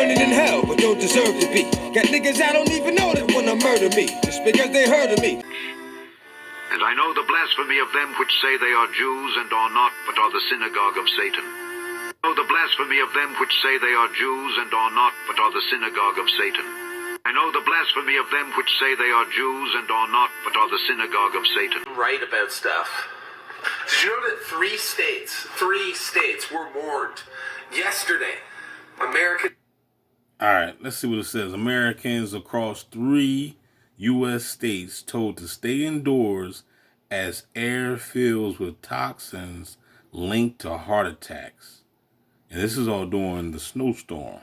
burning in hell, but don't deserve to be. Got niggas I don't even know that wanna murder me, just because they heard of me. And I know the blasphemy of them which say they are Jews and are not, but are the synagogue of Satan. I know the blasphemy of them which say they are Jews and are not, but are the synagogue of Satan. I know the blasphemy of them which say they are Jews and are not, but are the synagogue of Satan. Right about stuff. Did you know that three states were warned yesterday? American. All right, let's see what it says. Americans across 3 U.S. states told to stay indoors as air fills with toxins linked to heart attacks. And this is all during the snowstorm.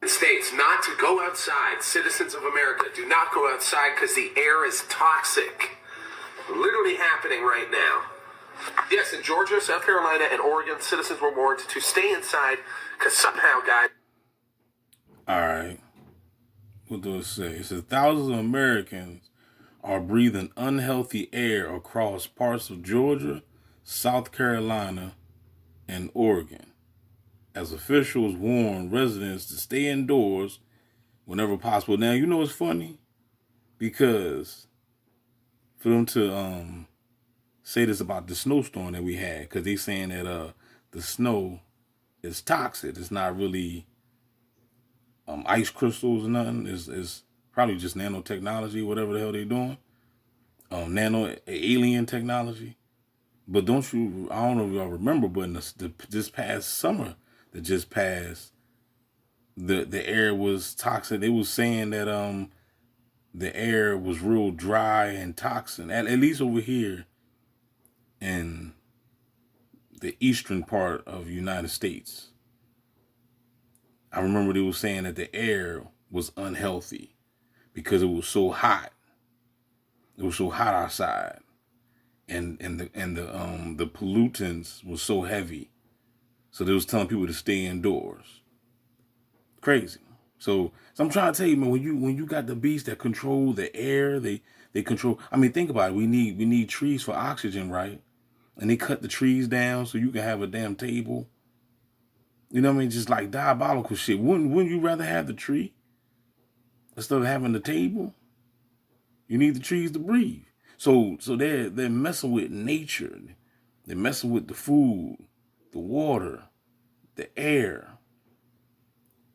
States not to go outside. Citizens of America, do not go outside because the air is toxic. Literally happening right now. Yes, in Georgia, South Carolina, and Oregon, citizens were warned to stay inside because somehow, guys. All right. What does it say? It says thousands of Americans are breathing unhealthy air across parts of Georgia, South Carolina, and Oregon, as officials warn residents to stay indoors whenever possible. Now, you know what's funny? Because for them to say this about the snowstorm that we had, because they saying that the snow is toxic. It's not really ice crystals or nothing. Is probably just nanotechnology, whatever the hell they're doing. Nano alien technology. But don't you, I don't know if y'all remember, but in this past summer that just passed, the air was toxic. They was saying that the air was real dry and toxic, at least over here in the eastern part of the United States. I remember they were saying that the air was unhealthy because it was so hot. It was so hot outside, and the pollutants was so heavy. So they was telling people to stay indoors. Crazy. So I'm trying to tell you, man, when you got the beasts that control the air, they control. I mean, think about it. We need trees for oxygen, right? And they cut the trees down so you can have a damn table. You know what I mean? Just like diabolical shit. Wouldn't you rather have the tree instead of having the table? You need the trees to breathe. So they're messing with nature. They're messing with the food, the water, the air.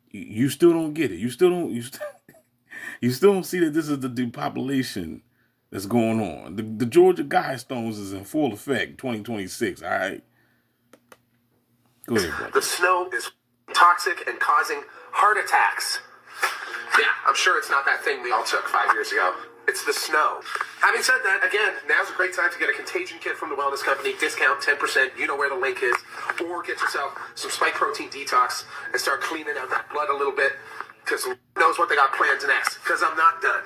You still don't get it. You still don't see that this is the depopulation that's going on. The Georgia Guidestones is in full effect 2026, all right? Go ahead, brother. The snow is toxic and causing heart attacks. Yeah, I'm sure it's not that thing we all took 5 years ago. It's the snow. Having said that, again, now's a great time to get a contagion kit from the wellness company. Discount 10%. You know where the link is. Or get yourself some spike protein detox and start cleaning out that blood a little bit. Because who knows what they got planned next. Because I'm not done.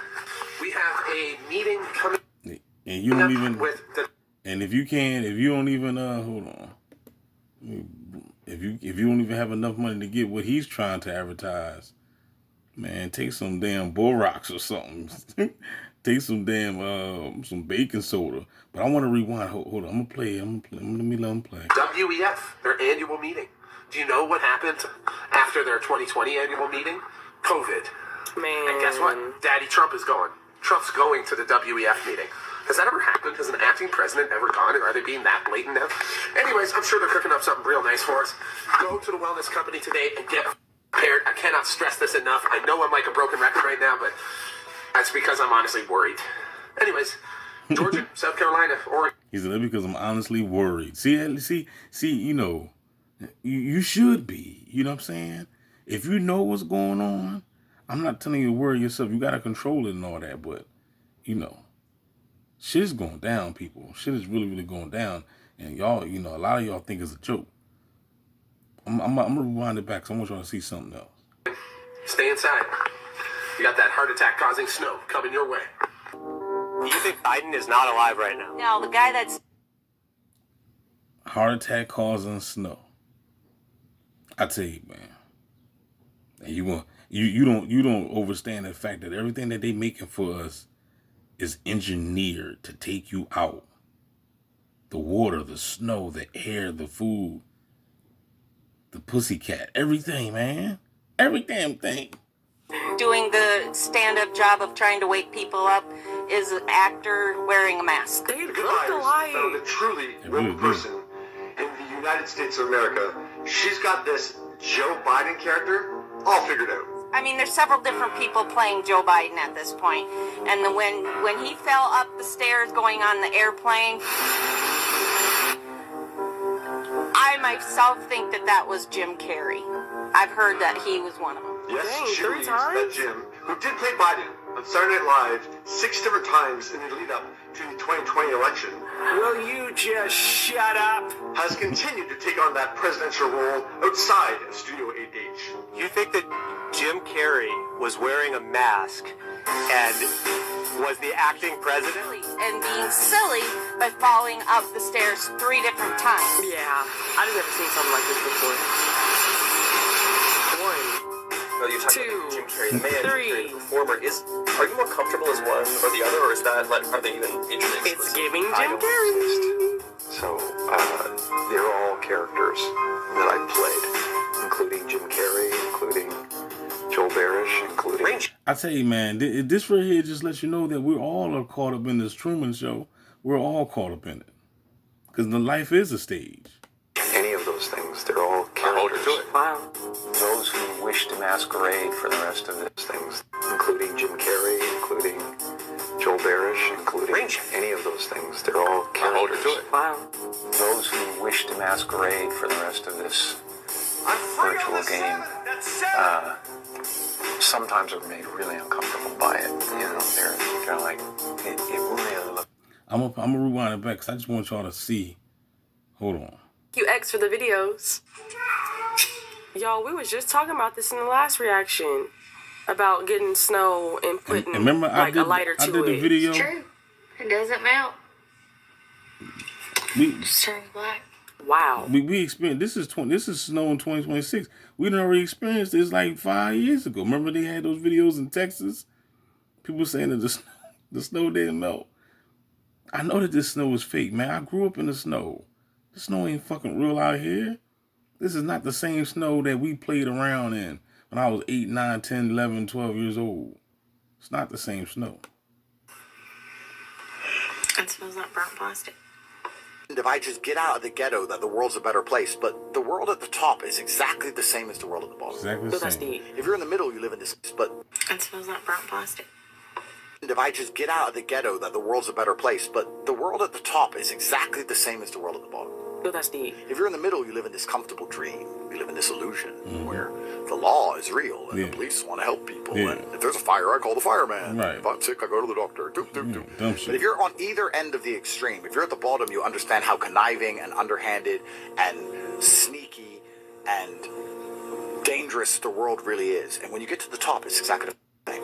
We have a meeting coming. And you don't even. With the, and if you don't even hold on. If you don't even have enough money to get what he's trying to advertise, man, take some damn Borax or something. Take some damn some baking soda. But I want to rewind. Hold on, I'm gonna play. Let me let him play. WEF, their annual meeting. Do you know what happened after their 2020 annual meeting? COVID. Man. And guess what? Daddy Trump is going. Trump's going to the WEF meeting. Has that ever happened? Has an acting president ever gone? Are they being that blatant now? Anyways, I'm sure they're cooking up something real nice for us. Go to the wellness company today and get prepared. I cannot stress this enough. I know I'm like a broken record right now, but that's because I'm honestly worried. Anyways, Georgia, South Carolina, Oregon. He said that because I'm honestly worried. See, you know, you should be. You know what I'm saying? If you know what's going on, I'm not telling you to worry yourself. You got to control it and all that, but, you know, shit is going down, people. Shit is really, really going down. And y'all, you know, a lot of y'all think it's a joke. I'm going to rewind it back because I want y'all to see something else. Stay inside. You got that heart attack causing snow coming your way. You think Biden is not alive right now? No, the guy that's... Heart attack causing snow. I tell you, man. And you don't understand the fact that everything that they making for us is engineered to take you out. The water, the snow, the air, the food, the pussycat, everything, man. Every damn thing. Doing the stand-up job of trying to wake people up is an actor wearing a mask. They look alike. Found a truly really woke do. person in the United States of America. She's got this Joe Biden character all figured out. I mean, there's several different people playing Joe Biden at this point. And when he fell up the stairs going on the airplane, I myself think that was Jim Carrey. I've heard that he was one of them. Yes, Dang, she 3 believes that times? Jim, who did play Biden on Saturday Night Live 6 different times in the lead up to the 2020 election, Will you just shut up? has continued to take on that presidential role outside of Studio 8H. You think that Jim Carrey was wearing a mask and was the acting president? And being silly by falling up the stairs 3 different times. Yeah, I just never seen something like this before. 1, No, you're talking Two, about Jim Carrey, the man, Jim 3. Carrey, the performer. Are you more comfortable as one or the other, or is that like are they even mutually It's exclusive? giving I Jim don't Carrey. exist. So, they're all characters that I played, including Jim Carrey, including Joel Barish, including... Range. I tell you, man, this right here just lets you know that we all are caught up in this Truman Show. We're all caught up in it. Because the life is a stage. Any of those things, they're all characters. Wow. Those who wish to masquerade for the rest of these things, including Jim Carrey, including Joel Barish, including Range. any of those things, they're all characters. Wow. Those who wish to masquerade for the rest of this virtual game sometimes are made really uncomfortable by it. You know, they're like, it really looks... I'm gonna rewind it back because I just want y'all to see. Hold on. You X for the videos. Y'all, we was just talking about this in the last reaction about getting snow and putting And remember, like a lighter I to did the it. video. True. It doesn't melt. We It turns black. Wow. we experienced this is snow in 2026. We done already experienced this like 5 years ago. Remember they had those videos in Texas? People saying that the snow didn't melt. I know that this snow is fake, man. I grew up in the snow. The snow ain't fucking real out here. This is not the same snow that we played around in when I was 8, 9, 10, 11, 12 years old. It's not the same snow. It smells like burnt plastic. If I just get out of the ghetto, that the world's a better place. But the world at the top is exactly the same as the world at the bottom. Exactly So the that's same. deep. If you're in the middle, you live in this. But It smells like burnt plastic. if I just get out of the ghetto, that the world's a better place. But the world at the top is exactly the same as the world at the bottom. So that's deep. If you're in the middle, you live in this comfortable dream. You live in this illusion where the law is real and Yeah. the police want to help people. Yeah. And if there's a fire, I call the fireman. Right. If I'm sick, I go to the doctor. Doop, doop, doop. Dumb shit. But if you're on either end of the extreme, if you're at the bottom, you understand how conniving and underhanded and sneaky and dangerous the world really is. And when you get to the top, it's exactly the same.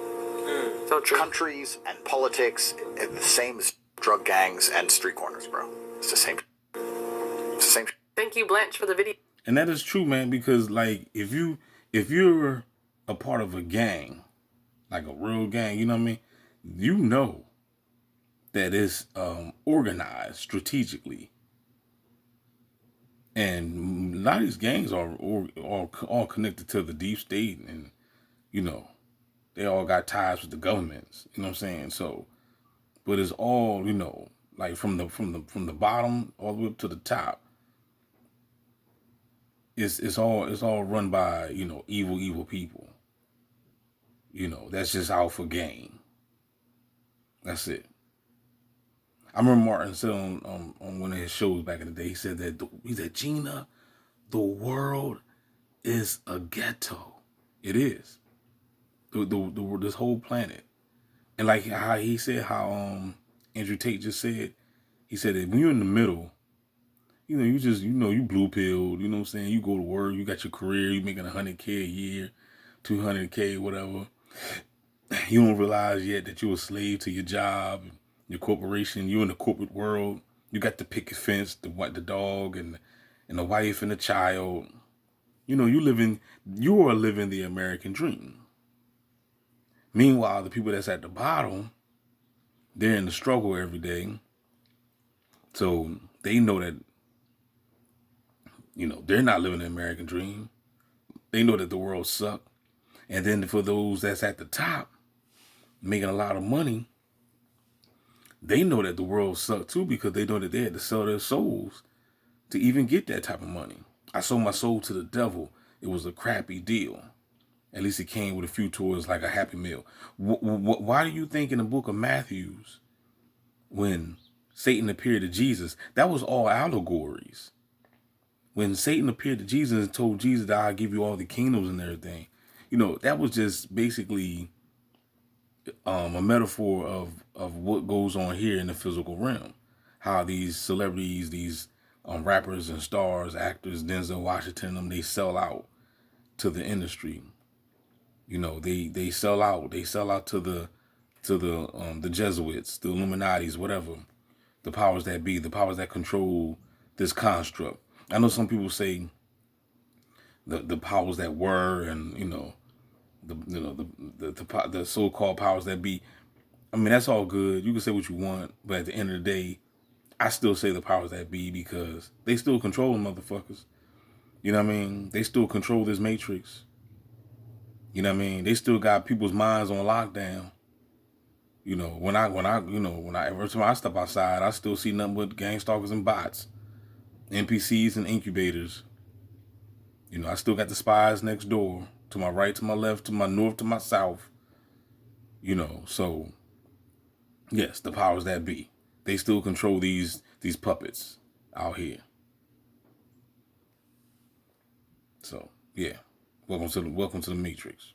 So true. Countries and politics are the same as drug gangs and street corners, bro. It's the same. It's the same. Thank you, Blanche, for the video. And that is true, man, because like if you're a part of a gang, like a real gang, you know what I mean? You know that it's organized strategically. And a lot of these gangs are all connected to the deep state, and you know, they all got ties with the governments, you know what I'm saying? So, but it's all, you know, like from the bottom all the way up to the top. It's all run by, you know, evil people. You know, that's just out for gain. That's it. I remember Martin said on one of his shows back in the day, he said, Gina, the world is a ghetto. It is. This whole planet. And like how he said, how Andrew Tate just said, he said that when you're in the middle, you know, you blue pilled, you know what I'm saying? You go to work, you got your career, you making $100K a year, $200K, whatever. You don't realize yet that you're a slave to your job, your corporation. You're in the corporate world. You got the picket fence, the dog, and the wife and the child. You know, you are living the American dream. Meanwhile, the people that's at the bottom, they're in the struggle every day. So they know that, you know, they're not living the American dream. They know that the world sucks. And then for those that's at the top, making a lot of money, they know that the world sucked too, because they know that they had to sell their souls to even get that type of money. I sold my soul to the devil. It was a crappy deal. At least it came with a few toys like a Happy Meal. Why do you think in the book of Matthew, when Satan appeared to Jesus, that was all allegories? When Satan appeared to Jesus and told Jesus that I'll give you all the kingdoms and everything, you know, that was just basically a metaphor of what goes on here in the physical realm. How these celebrities, these rappers and stars, actors, Denzel Washington, them, they sell out to the industry. You know, they sell out. They sell out to the Jesuits, the Illuminatis, whatever, the powers that be, the powers that control this construct. I know some people say the powers that were, and the so-called powers that be. I mean, that's all good. You can say what you want, but at the end of the day, I still say the powers that be, because they still control them motherfuckers. You know what I mean? They still control this matrix. You know what I mean? They still got people's minds on lockdown. You know, every time I step outside, I still see nothing but gang stalkers and bots, NPCs and incubators. You know, I still got the spies next door, to my right, to my left, to my north, to my south. You know, so yes, the powers that be, they still control these puppets out here. So yeah, welcome to the Matrix.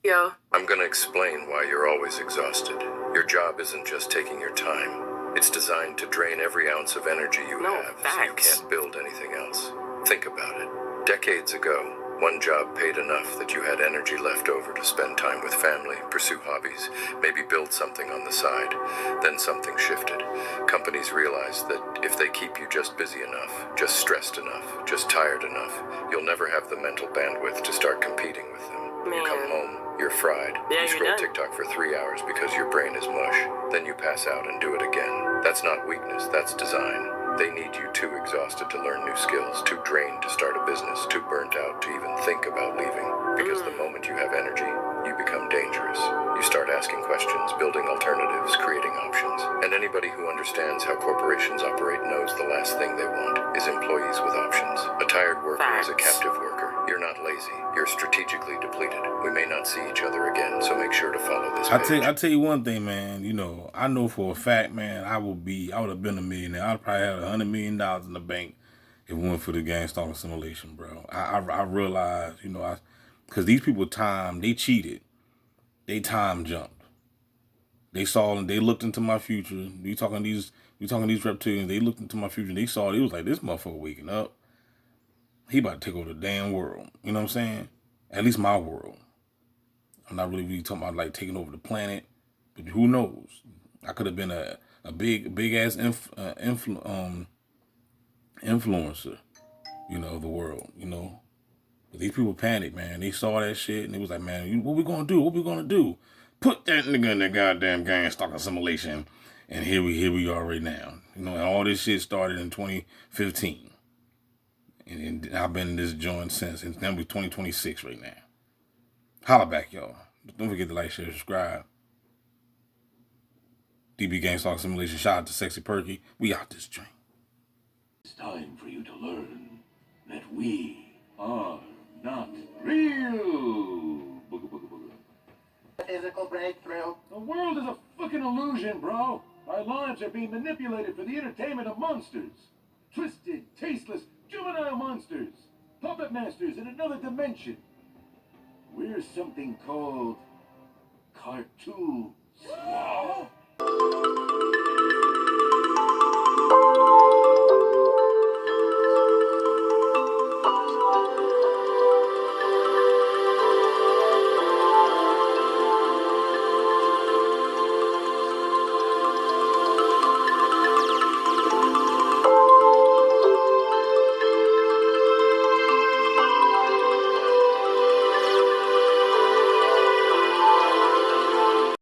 Yo. I'm gonna explain why you're always exhausted. Your job isn't just taking your time. It's designed to drain every ounce of energy you have, so you can't build anything else. Think about it. Decades ago, one job paid enough that you had energy left over to spend time with family, pursue hobbies, maybe build something on the side. Then something shifted. Companies realized that if they keep you just busy enough, just stressed enough, just tired enough, you'll never have the mental bandwidth to start competing with them. You come home, you're fried. You scroll TikTok for 3 hours because your brain is mush. Then you pass out and do it again. That's not weakness, that's design. They need you too exhausted to learn new skills, too drained to start a business, too burnt out to even think about leaving. Because the moment you have energy, you become dangerous. You start asking questions, building alternatives, creating options. And anybody who understands how corporations operate knows the last thing they want is employees with options. A tired worker is a captive worker. You're not lazy. You're strategically depleted. We may not see each other again, so make sure to follow this page. I tell you one thing, man. You know, I know for a fact, man, I would have been a millionaire. I'd probably have $100 million in the bank if it went for the gang stalking simulation, bro. I realized, you know, because these people they cheated. They time jumped. They saw and they looked into my future. You talking these reptilians, they looked into my future and they saw it. It was like, this motherfucker waking up. He about to take over the damn world. You know what I'm saying? At least my world. I'm not really talking about like taking over the planet, but who knows? I could have been a big ass influencer, you know, of the world, you know. But these people panicked, man. They saw that shit and it was like, man, what we gonna do? What we gonna do? Put that nigga in the goddamn gang stalking simulation, and here we are right now. You know, and all this shit started in 2015. And I've been in this joint since. It's now 2026 right now. Holla back, y'all. Don't forget to like, share, subscribe. DB Gang Stalking Simulation. Shout out to Sexy Perky. We out this joint. It's time for you to learn that we are not real. Booga, booga, booga. Physical breakthrough. The world is a fucking illusion, bro. Our lives are being manipulated for the entertainment of monsters. Twisted, tasteless, juvenile monsters. Puppet masters in another dimension. We're something called cartoons.